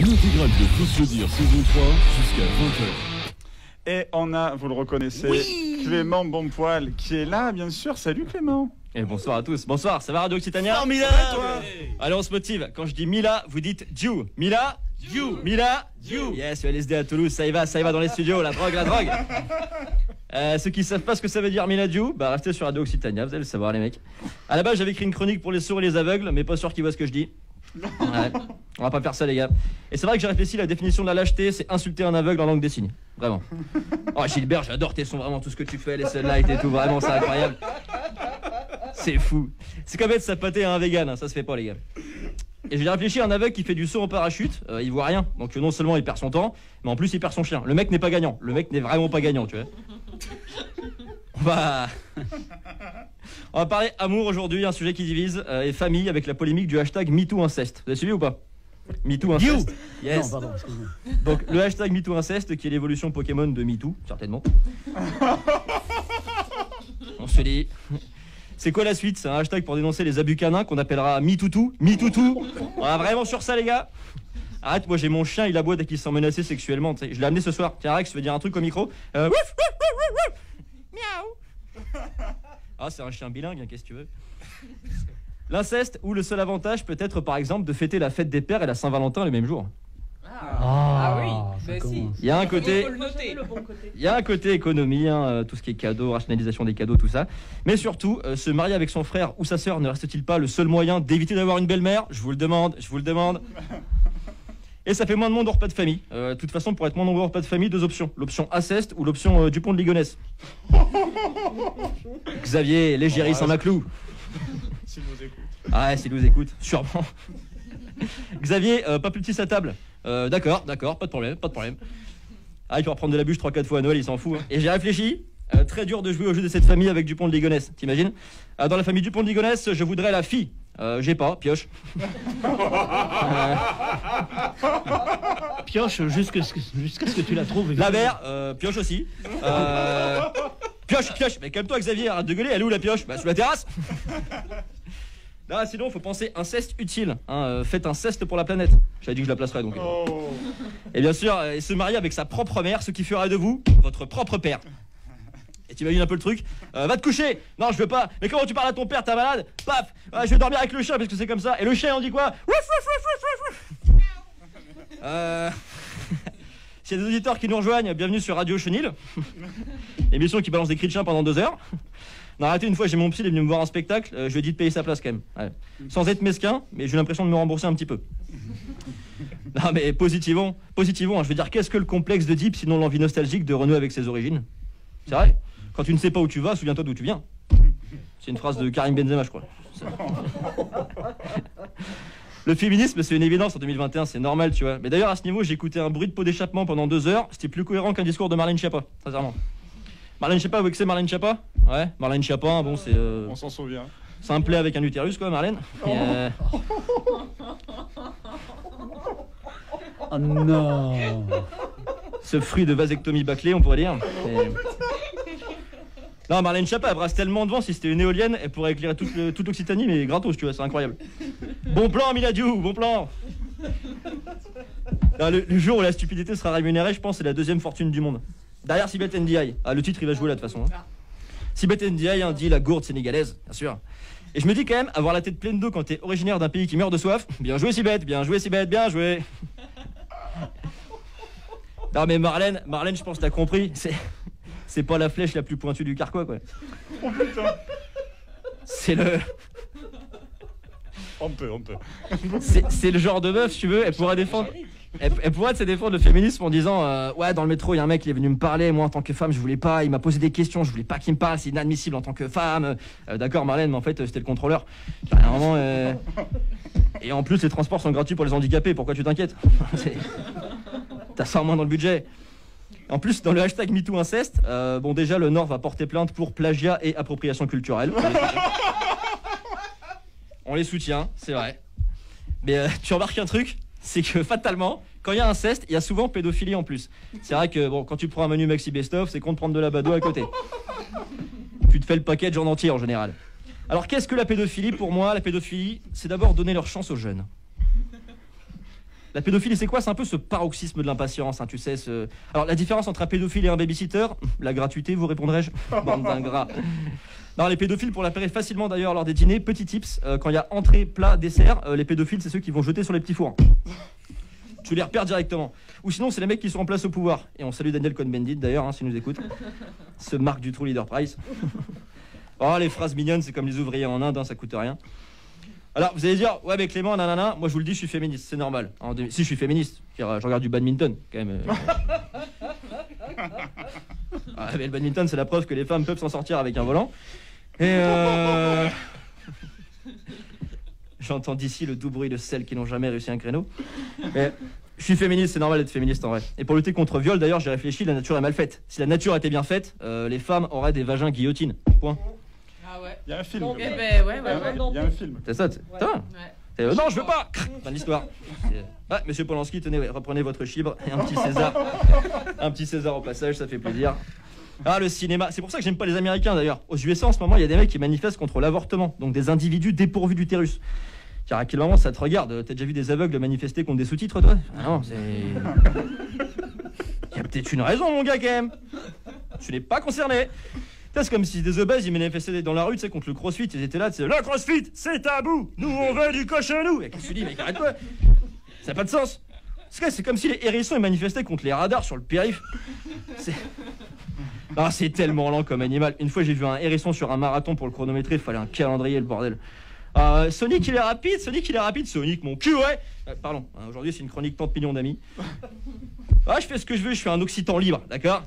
L'intégrale de Faut se le dire, saison 3, jusqu'à 20h. Et on a, vous le reconnaissez, Clément Bonpoil qui est là, bien sûr. Salut Clément. Et bonsoir à tous. Bonsoir, ça va Radio Occitania? Formidable. Allez, on se motive. Quand je dis Mila, vous dites Dieu. Mila, Dieu. Mila, Dieu. Yes, le LSD à Toulouse, ça y va dans les studios, la drogue, la drogue. Ceux qui savent pas ce que ça veut dire Mila Dieu, bah restez sur Radio Occitania, vous allez le savoir les mecs. À la base, j'avais écrit une chronique pour les sourds et les aveugles, mais pas sûr qu'ils voient ce que je dis. Ouais, on va pas faire ça les gars. Et c'est vrai que j'ai réfléchi, la définition de la lâcheté, c'est insulter un aveugle en langue des signes. Vraiment. Oh Gilbert, j'adore tes sons, vraiment tout ce que tu fais, les sunlights et tout, vraiment c'est incroyable. C'est fou. C'est comme être sapaté à un vegan, hein, ça se fait pas les gars. Et j'ai réfléchi à un aveugle qui fait du saut en parachute, il voit rien. Donc non seulement il perd son temps, mais en plus il perd son chien. Le mec n'est pas gagnant, le mec n'est vraiment pas gagnant, tu vois. On va parler amour aujourd'hui, un sujet qui divise, et famille avec la polémique du hashtag MeTooInceste. Vous avez suivi ou pas? MeTooInceste. Yes. Non, pardon, excuse-moi. Donc le hashtag MeTooInceste qui est l'évolution Pokémon de MeToo, certainement. On se dit... C'est quoi la suite? C'est un hashtag pour dénoncer les abus canins qu'on appellera MeTooToo. MeTooToo. On va vraiment sur ça les gars? Arrête, moi j'ai mon chien, il aboie dès qu'il se sent menacé sexuellement. Je l'ai amené ce soir. Tiens Rex, tu veux dire un truc au micro? Miaou. Ah, c'est un chien bilingue, hein, qu'est-ce que tu veux? L'inceste, où le seul avantage peut être par exemple de fêter la fête des pères et la Saint-Valentin le même jour. Ah oui, bah si. Il y a un côté, Il faut le noter. il y a un côté économie, hein, tout ce qui est cadeaux, rationalisation des cadeaux, tout ça. Mais surtout, se marier avec son frère ou sa sœur ne reste-t-il pas le seul moyen d'éviter d'avoir une belle-mère? Je vous le demande, je vous le demande. Et ça fait moins de monde au repas de famille. De toute façon, pour être moins nombreux au repas de famille, deux options. L'option inceste ou l'option Dupont de Ligonnès. Xavier, l'égérie sans maclou. S'il nous écoute. Ah ouais, s'il nous écoute, sûrement. Xavier, pas plus petit sa table. D'accord, pas de problème. Ah, il peut reprendre de la bûche 3-4 fois à Noël, il s'en fout. Hein. Et j'ai réfléchi, très dur de jouer au jeu de cette famille avec Dupont de Ligonnès, t'imagines? Dans la famille Dupont de Ligonnès, je voudrais la fille. J'ai pas, pioche. Pioche jusqu'à ce que tu la trouves. La mère, pioche aussi. Pioche. Mais calme-toi Xavier, arrête de gueuler, elle est où la pioche? Bah sous la terrasse. Non, sinon, faut penser inceste utile. Hein, faites inceste pour la planète. J'avais dit que je la placerais donc. Oh. Et bien sûr, se marier avec sa propre mère, ce qui fera de vous votre propre père. Et t'imagines un peu le truc? Va te coucher! Non, je veux pas. Mais comment tu parles à ton père? T'es malade? Paf! Je vais dormir avec le chien parce que c'est comme ça. Et le chien, on dit quoi? S'il y a des auditeurs qui nous rejoignent, bienvenue sur Radio Chenil. Émission qui balance des cris de chien pendant 2 heures. Non, arrêtez, une fois j'ai mon psy, il est venu me voir un spectacle, je lui ai dit de payer sa place quand même. Ouais. Sans être mesquin, mais j'ai l'impression de me rembourser un petit peu. Non mais positivons, hein. Je veux dire, qu'est-ce que le complexe de Deep sinon l'envie nostalgique de renouer avec ses origines? C'est vrai, quand tu ne sais pas où tu vas, souviens-toi d'où tu viens. C'est une phrase de Karim Benzema, je crois. Le féminisme, c'est une évidence en 2021, c'est normal, tu vois. Mais d'ailleurs, à ce niveau, j'ai écouté un bruit de pot d'échappement pendant 2 heures, c'était plus cohérent qu'un discours de Marlène Schiappa, sincèrement. Marlène Schiappa, vous savez que c'est Marlène Schiappa? Ouais, Marlène Schiappa, bon c'est... On s'en souvient. C'est un plaid avec un utérus quoi, Marlène. Et, Oh non. ce fruit de vasectomie bâclée, on pourrait dire. Et... Non, Marlène Schiappa, elle brasse tellement de vent, si c'était une éolienne, elle pourrait éclairer toute l'Occitanie, mais gratos, tu vois, c'est incroyable. Bon plan, Miladiou, bon plan. Non, le jour où la stupidité sera rémunérée, je pense, c'est la 2e fortune du monde. Derrière Sibeth Ndiaye. Ah, le titre, il va jouer là, de toute façon. Hein. Sibeth Ndiaye, dit la gourde sénégalaise, bien sûr. Et je me dis quand même, avoir la tête pleine d'eau quand t'es originaire d'un pays qui meurt de soif, bien joué Sibeth, bien joué. Non mais Marlène, je pense que t'as compris, c'est pas la flèche la plus pointue du carquois, quoi. Oh putain. C'est le... On peut. C'est le genre de meuf, si tu veux, elle pourrait défendre... Elle pourrait se défendre le féminisme en disant ouais, dans le métro il y a un mec qui est venu me parler, moi en tant que femme je voulais pas, il m'a posé des questions, je voulais pas qu'il me parle, c'est inadmissible en tant que femme. D'accord Marlène, mais en fait c'était le contrôleur. Vraiment, et en plus les transports sont gratuits pour les handicapés, pourquoi tu t'inquiètes? T'as ça en moins dans le budget. En plus dans le hashtag MeTooInceste, bon déjà le Nord va porter plainte pour plagiat et appropriation culturelle. On les soutient, c'est vrai. Mais tu remarques un truc? C'est que fatalement, quand il y a inceste, il y a souvent pédophilie en plus. C'est vrai que bon, quand tu prends un menu Maxi Best-of, c'est con de prendre de la bado à côté. Tu te fais le package en entier en général. Alors qu'est-ce que la pédophilie? Pour moi, la pédophilie, c'est d'abord donner leur chance aux jeunes. La pédophilie, c'est quoi? C'est un peu ce paroxysme de l'impatience, hein, tu sais. Alors, la différence entre un pédophile et un babysitter, la gratuité, vous répondrai-je? Bande d'ingrats. Non, les pédophiles, pour l'appeler facilement d'ailleurs lors des dîners, petit tips, quand il y a entrée, plat, dessert, les pédophiles, c'est ceux qui vont jeter sur les petits fours. Tu les repères directement. Ou sinon, c'est les mecs qui sont en place au pouvoir. Et on salue Daniel Cohn-Bendit d'ailleurs, hein, s'il nous écoute. Ce Marc Dutroux Leader Price. Oh, les phrases mignonnes, c'est comme les ouvriers en Inde, hein, ça coûte rien. Alors, vous allez dire, ouais, mais Clément, nanana, moi je vous le dis, je suis féministe, c'est normal. Si, je suis féministe, je regarde du badminton, quand même. Ah, mais le badminton, c'est la preuve que les femmes peuvent s'en sortir avec un volant. Et j'entends d'ici le doux bruit de celles qui n'ont jamais réussi un créneau. Mais je suis féministe, c'est normal d'être féministe en vrai. Et pour lutter contre viol, d'ailleurs, j'ai réfléchi, la nature est mal faite. Si la nature était bien faite, les femmes auraient des vagins guillotines. Point. Ah ouais. Il y a un film. Donc, eh ben, ouais. Il y a un film. C'est ça, Ouais. non, je veux pas. Fin de l'histoire. Ah, monsieur Polanski, tenez, ouais, reprenez votre chibre et un petit César. Un petit César au passage, ça fait plaisir. Ah, le cinéma, c'est pour ça que j'aime pas les Américains d'ailleurs. Aux USA en ce moment, il y a des mecs qui manifestent contre l'avortement, donc des individus dépourvus d'utérus. Car à quel moment ça te regarde? T'as déjà vu des aveugles manifester contre des sous-titres, toi? Ah non, c'est... Il y a peut-être une raison, mon gars, quand même. Tu n'es pas concerné. C'est comme si des obèses, ils manifestaient dans la rue, tu sais, contre le crossfit. Ils étaient là, tu sais, le crossfit, c'est tabou. Nous, on veut du cochonou. Et qu'est-ce que tu dis, mec, arrête-toi. Ça n'a pas de sens. C'est comme si les hérissons, ils manifestaient contre les radars sur le périph'. Ah, c'est tellement lent comme animal. Une fois, j'ai vu un hérisson sur un marathon pour le chronométrer. Il fallait un calendrier, le bordel. Sonic, il est rapide. Sonic, mon cul, ouais. Pardon, aujourd'hui, c'est une chronique tant de millions d'amis. Ah, je fais ce que je veux, je suis un occitan libre, d'accord?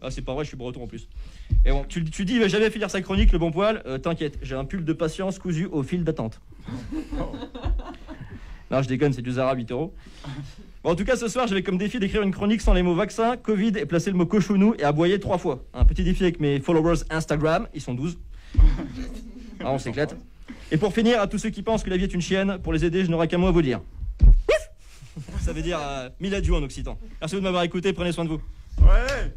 Ah, c'est pas vrai, je suis breton en plus. Et bon, tu dis, il va jamais finir sa chronique, le bon poil. T'inquiète, j'ai un pull de patience cousu au fil d'attente. Non, je déconne, c'est du Zara 8 €. Bon, en tout cas, ce soir, j'avais comme défi d'écrire une chronique sans les mots vaccin, Covid et placer le mot cochonou et aboyer 3 fois. Un petit défi avec mes followers Instagram, ils sont 12. Ah, on s'éclate. Et pour finir, à tous ceux qui pensent que la vie est une chienne, pour les aider, je n'aurai qu'un mot à vous dire. Ça veut dire Miladiou en occitan. Merci de m'avoir écouté, prenez soin de vous. Ouais.